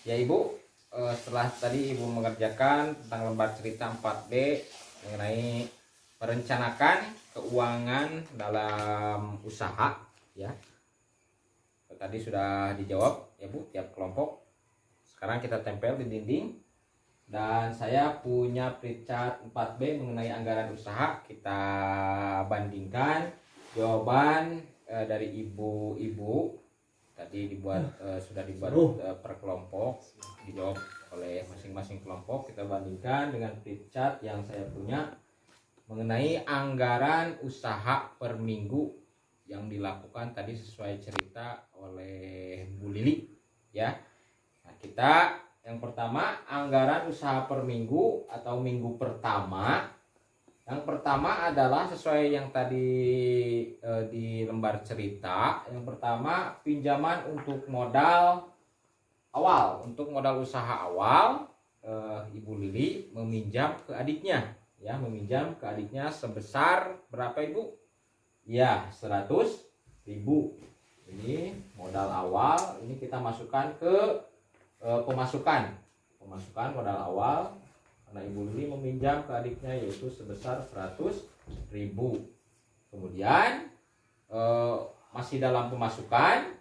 Ya Ibu, setelah tadi Ibu mengerjakan tentang lembar cerita 4B mengenai merencanakan keuangan dalam usaha, ya. Tadi sudah dijawab ya Bu, tiap kelompok. Sekarang kita tempel di dinding. Dan saya punya flipchart 4B mengenai anggaran usaha. Kita bandingkan jawaban dari ibu-ibu. Tadi sudah dibuat per kelompok, dijawab oleh masing-masing kelompok. Kita bandingkan dengan flipchart yang saya punya mengenai anggaran usaha per minggu yang dilakukan tadi sesuai cerita oleh Bu Lili, ya. Nah, kita yang pertama anggaran usaha per minggu atau minggu pertama. Yang pertama adalah sesuai yang tadi di lembar cerita. Yang pertama pinjaman untuk modal awal. Untuk modal usaha awal, Ibu Lili meminjam ke adiknya, ya, meminjam ke adiknya sebesar berapa Ibu? Ya, 100.000. Ini modal awal. Ini kita masukkan ke pemasukan modal awal. Karena Ibu Lili meminjam ke adiknya yaitu sebesar 100.000. Kemudian masih dalam pemasukan,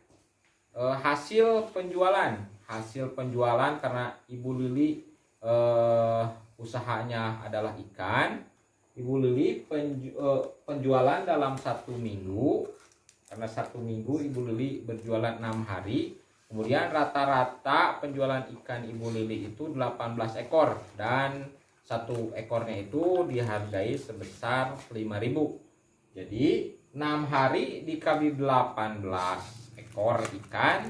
hasil penjualan karena Ibu Lili usahanya adalah ikan. Ibu Lili penjualan dalam 1 minggu, karena 1 minggu Ibu Lili berjualan 6 hari. Kemudian rata-rata penjualan ikan Ibu Lili itu 18 ekor dan 1 ekornya itu dihargai sebesar 5.000. Jadi 6 hari dikali 18 ekor ikan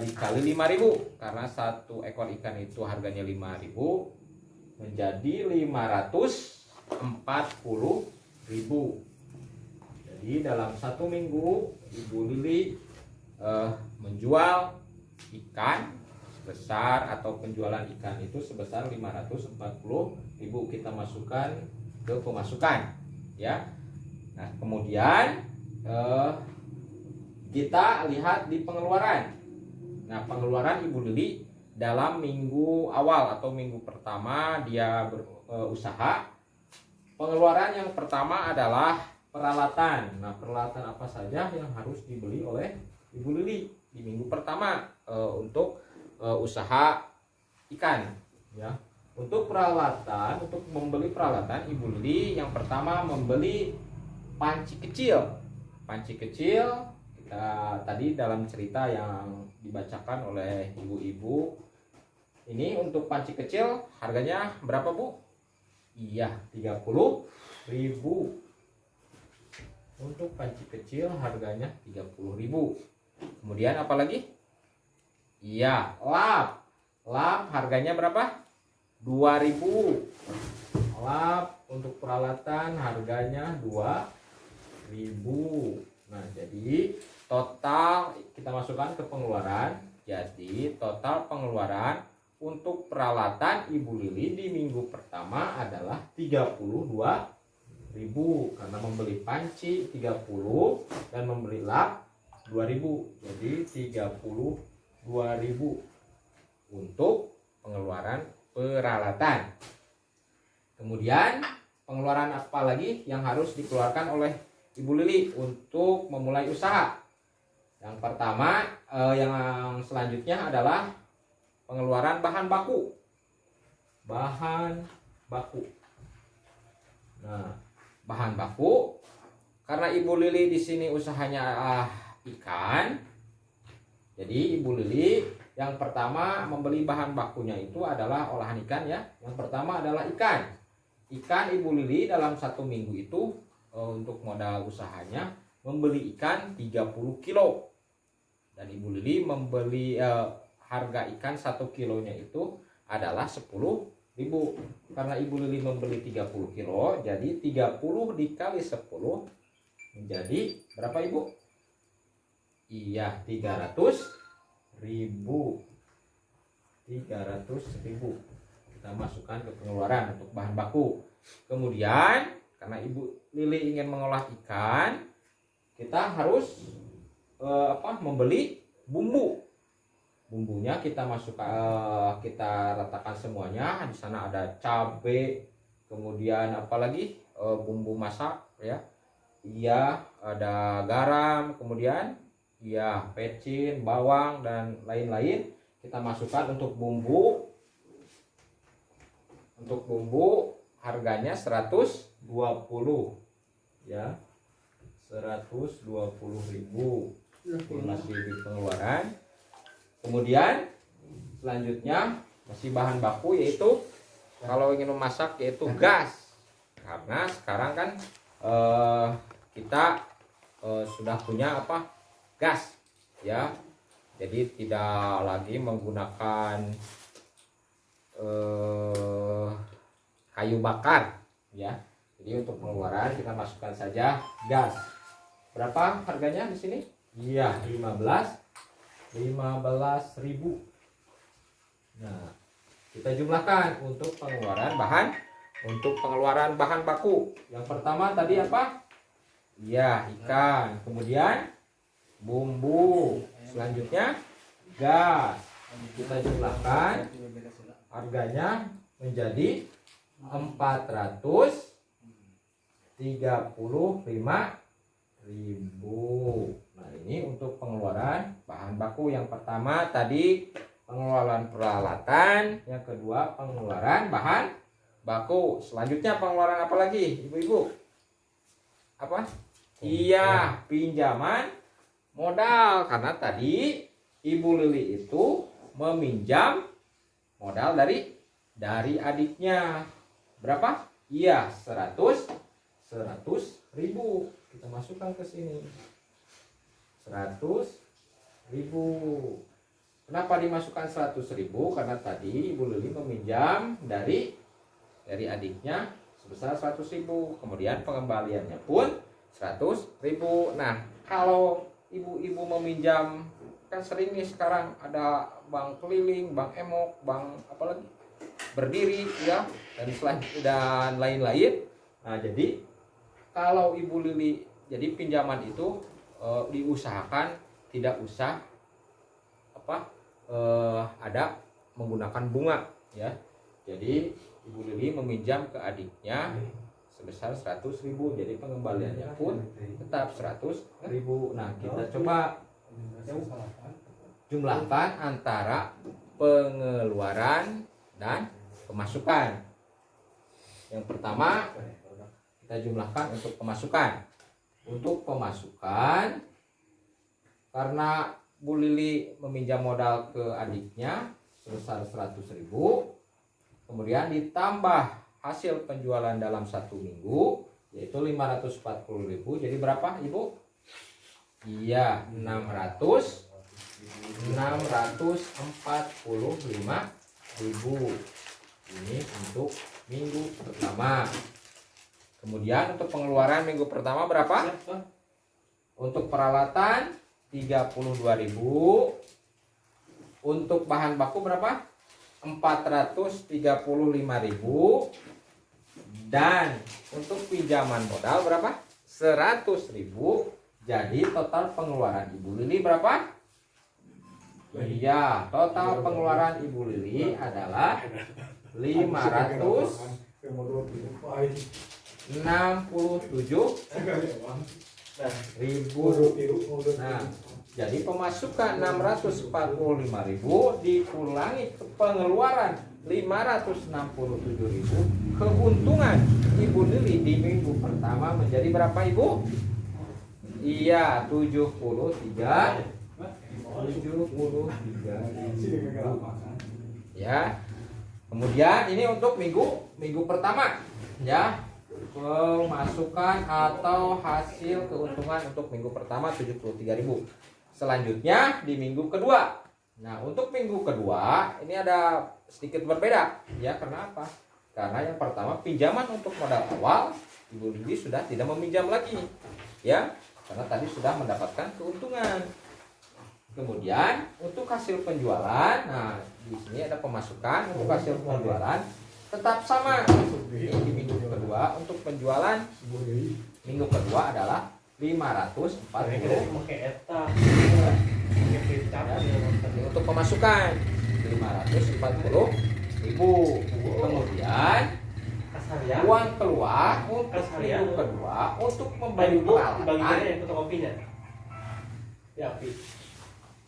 dikali 5.000, karena 1 ekor ikan itu harganya 5.000 menjadi 540.000. Jadi dalam 1 minggu Ibu Lili menjual ikan sebesar, atau penjualan ikan itu sebesar 540.000. Kita masukkan ke pemasukan, ya. Nah, kemudian kita lihat di pengeluaran. Nah, pengeluaran Ibu Lili dalam minggu awal atau minggu pertama dia berusaha. Pengeluaran yang pertama adalah peralatan. Nah, peralatan apa saja yang harus dibeli oleh Ibu Lili di minggu pertama untuk usaha ikan, ya. Untuk membeli peralatan, Ibu Lili yang pertama membeli panci kecil. Panci kecil kita tadi dalam cerita yang dibacakan oleh ibu-ibu. Ini untuk panci kecil harganya berapa Bu? Iya, 30.000. Untuk panci kecil harganya 30.000. Kemudian apa lagi? Iya, lap. Lap harganya berapa? 2.000. Lap untuk peralatan harganya 2.000. Nah, jadi total kita masukkan ke pengeluaran. Jadi total pengeluaran untuk peralatan Ibu Lili di minggu pertama adalah 32.000, karena membeli panci 30 dan membeli lap 2.000. Jadi 32.000 untuk pengeluaran peralatan. Kemudian pengeluaran apa lagi yang harus dikeluarkan oleh Ibu Lili untuk memulai usaha? Yang pertama, yang selanjutnya adalah pengeluaran bahan baku. Nah, bahan baku karena Ibu Lili di sini usahanya ikan. Jadi Ibu Lili yang pertama membeli bahan bakunya itu adalah olahan ikan, ya. Yang pertama adalah ikan. Ikan Ibu Lili dalam 1 minggu itu untuk modal usahanya membeli ikan 30 kilo. Dan Ibu Lili membeli harga ikan 1 kilonya itu adalah 10.000. Karena Ibu Lili membeli 30 kilo, jadi 30 dikali 10 menjadi berapa Ibu? Iya, 300.000. Kita masukkan ke pengeluaran untuk bahan baku. Kemudian karena Ibu Lili ingin mengolah ikan, kita harus membeli bumbu. bumbunya kita masukkan, kita ratakan semuanya. Di sana ada cabai, kemudian apalagi bumbu masak ya, iya, ada garam, kemudian iya pecin, bawang dan lain-lain. Kita masukkan untuk bumbu. Untuk bumbu harganya 120 ya, 120.000 masih di pengeluaran. Kemudian selanjutnya masih bahan baku, yaitu kalau ingin memasak yaitu gas, karena sekarang kan kita sudah punya gas ya, jadi tidak lagi menggunakan kayu bakar ya. Jadi untuk pengeluaran kita masukkan saja gas. Berapa harganya di sini? Iya, 15.000. Nah, kita jumlahkan untuk pengeluaran bahan baku. Yang pertama tadi apa? Iya, ikan. Kemudian bumbu. Selanjutnya gas. Kita jumlahkan, harganya menjadi 435.000. Nah, ini untuk pengeluaran bahan baku. Yang pertama tadi pengeluaran peralatan, yang kedua pengeluaran bahan baku. Selanjutnya pengeluaran apa lagi, ibu-ibu? Apa? Iya, pinjaman modal, karena tadi Ibu Lili itu meminjam modal dari adiknya. Berapa? Iya, 100.000. Kita masukkan ke sini. 100.000. Kenapa dimasukkan 100.000? Karena tadi Ibu Lili meminjam dari adiknya sebesar 100.000. Kemudian pengembaliannya pun 100.000. Nah, kalau ibu-ibu meminjam, kan sering nih sekarang ada bank keliling, bank emok, bank apalagi berdiri ya, dan lain-lain. Nah, jadi kalau Ibu Lili, jadi pinjaman itu diusahakan tidak usah ada menggunakan bunga ya. Jadi Ibu Lili meminjam ke adiknya sebesar 100.000, jadi pengembaliannya pun tetap 100.000. Nah, kita coba jumlahkan antara pengeluaran dan pemasukan. Yang pertama kita jumlahkan untuk pemasukan. Untuk pemasukan, karena Bu Lili meminjam modal ke adiknya sebesar 100.000, kemudian ditambah hasil penjualan dalam 1 minggu yaitu 540.000. Jadi berapa, Ibu? Iya, 645.000. Ini untuk minggu pertama. Kemudian untuk pengeluaran minggu pertama berapa? Untuk peralatan 32.000. Untuk bahan baku berapa? 435.000. Dan untuk pinjaman modal berapa? 100.000. Jadi total pengeluaran Ibu Lili berapa? Iya, total pengeluaran Ibu Lili adalah 567.000. Nah, jadi pemasukan 645.000 dikurangi ke pengeluaran 567.000. Keuntungan Ibu Lili di minggu pertama menjadi berapa, Ibu? Iya, 73.000 ya. Kemudian ini untuk minggu pertama ya, pemasukan atau hasil keuntungan untuk minggu pertama 73.000. Selanjutnya di minggu kedua. Nah, untuk minggu kedua ini ada sedikit berbeda ya. Karena apa? Karena yang pertama pinjaman untuk modal awal Ibu Lili sudah tidak meminjam lagi ya, karena tadi sudah mendapatkan keuntungan. Kemudian untuk hasil penjualan, nah di sini ada pemasukan untuk hasil penjualan tetap sama. Di minggu kedua untuk penjualan minggu kedua adalah 540. untuk pemasukan 540.000. Kemudian uang keluar untuk minggu kedua untuk membeli peralatan.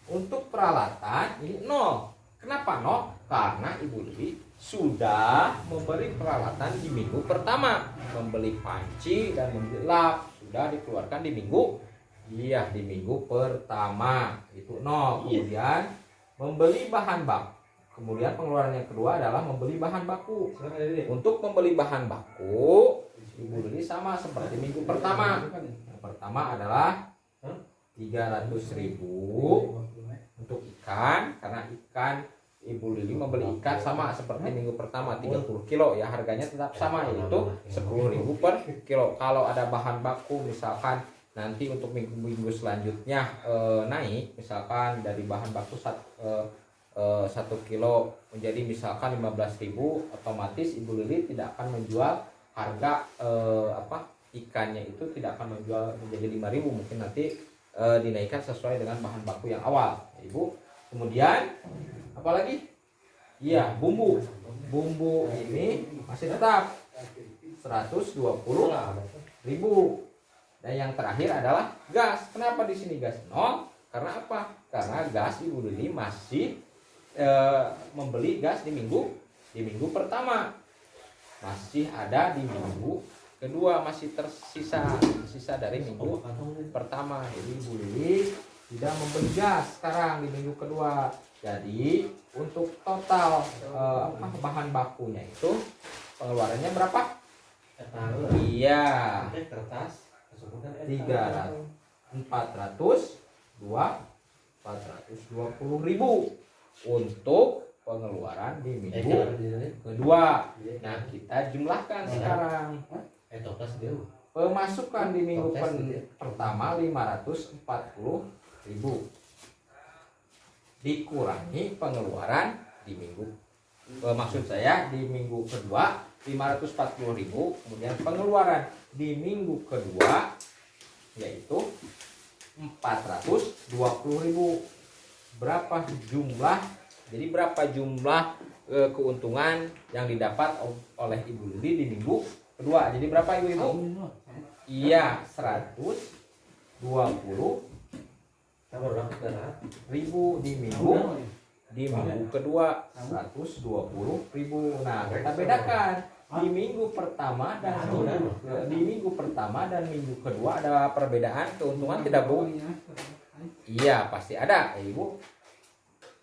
Untuk peralatan ini 0. Kenapa 0? Karena Ibu Lili sudah memberi peralatan di minggu pertama, membeli panci dan membeli lap sudah dikeluarkan di minggu pertama, itu 0. Kemudian membeli bahan baku, kemudian pengeluaran yang kedua adalah membeli bahan baku. Untuk membeli bahan baku Ibu Lili sama seperti minggu pertama. Yang pertama adalah 300.000 untuk ikan, karena ikan Ibu Lili membeli ikan sama seperti minggu pertama 30 kilo ya, harganya tetap sama, yaitu 10.000 per kilo. Kalau ada bahan baku misalkan nanti untuk minggu selanjutnya naik, misalkan dari bahan baku 1 kilo menjadi misalkan 15.000, otomatis Ibu Lili tidak akan menjual harga ikannya itu tidak akan menjual menjadi 5.000, mungkin nanti dinaikkan sesuai dengan bahan baku yang awal, Ibu. Kemudian apalagi? Iya, bumbu ini masih tetap 120.000. Dan yang terakhir adalah gas. Kenapa di sini gas 0? Karena apa? Karena gas Ibu Lili masih membeli gas di minggu pertama, masih ada di minggu kedua, masih tersisa dari minggu pertama. Jadi Ibu Lili tidak membeli gas sekarang di minggu kedua. Jadi untuk total bahan bakunya itu pengeluarannya berapa? Iya, 420.000 untuk pengeluaran di minggu kedua. Nah, kita jumlahkan sekarang. Pemasukan di minggu pertama 540.000 dikurangi pengeluaran di minggu di minggu kedua 540.000, kemudian pengeluaran di minggu kedua yaitu 420.000. Berapa jumlah? Jadi berapa jumlah keuntungan yang didapat oleh Ibu Lili di minggu kedua? Jadi berapa Ibu-ibu? Iya, 120.000 di minggu kedua, 120.000. Nah, kita bedakan di minggu pertama dan minggu kedua ada perbedaan keuntungan tidak, Bu? Iya, pasti ada, Ibu.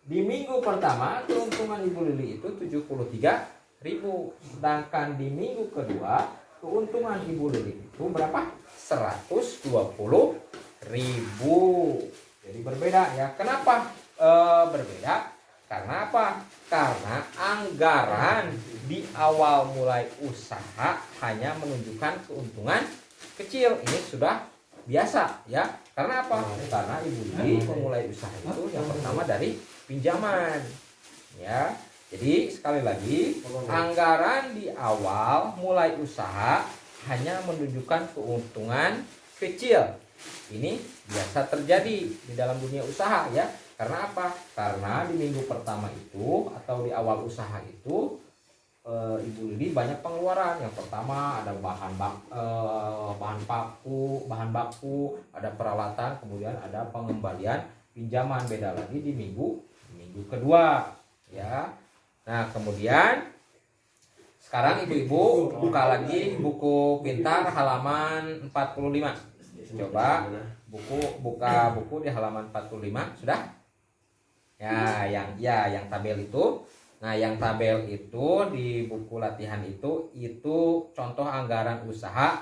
Di minggu pertama keuntungan Ibu Lili itu 73.000, sedangkan di minggu kedua keuntungan Ibu Lili itu berapa? 120.000. Jadi berbeda ya. Kenapa berbeda? Karena apa? Karena anggaran di awal mulai usaha hanya menunjukkan keuntungan kecil. Ini sudah biasa ya. Karena apa? Karena Ibu Lili memulai usaha itu yang pertama dari pinjaman ya. Jadi sekali lagi, anggaran di awal mulai usaha hanya menunjukkan keuntungan kecil. Ini biasa terjadi di dalam dunia usaha ya. Karena apa? Karena di minggu pertama itu atau di awal usaha itu Ibu Lili banyak pengeluaran. Yang pertama ada bahan baku, ada peralatan, kemudian ada pengembalian pinjaman. Beda lagi di minggu kedua ya. Nah, kemudian sekarang ibu-ibu buka lagi buku pintar halaman 45. Coba buka buku di halaman 45. Sudah? Ya, yang tabel itu. Nah, yang tabel itu di buku latihan itu contoh anggaran usaha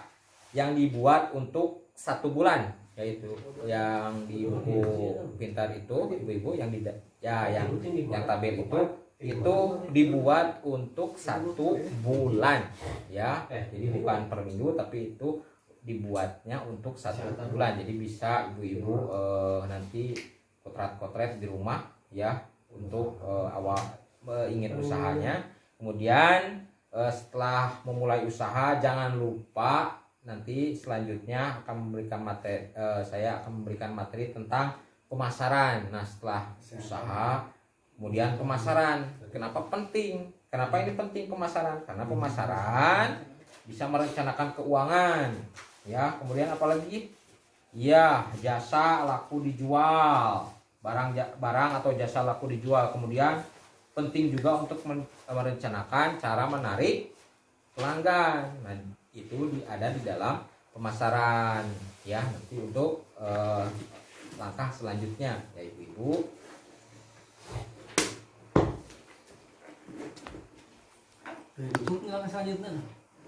yang dibuat untuk 1 bulan, yaitu yang di buku pintar itu ibu-ibu yang tabel itu dibuat untuk 1 bulan ya. Jadi bukan per minggu, tapi itu dibuatnya untuk 1 bulan. Jadi bisa ibu-ibu nanti kotret di rumah ya untuk awal ingin usahanya. Kemudian setelah memulai usaha jangan lupa nanti selanjutnya akan memberikan materi, saya akan memberikan materi tentang pemasaran. Nah, setelah usaha kemudian pemasaran. Kenapa penting? Kenapa ini penting pemasaran? Karena pemasaran bisa merencanakan keuangan. Ya, kemudian apalagi? Ya, jasa laku dijual. Barang atau jasa laku dijual. Kemudian penting juga untuk merencanakan cara menarik pelanggan. Nah, itu ada di dalam pemasaran ya. Nanti untuk langkah selanjutnya yaitu Ibu Untuk langkah selanjutnya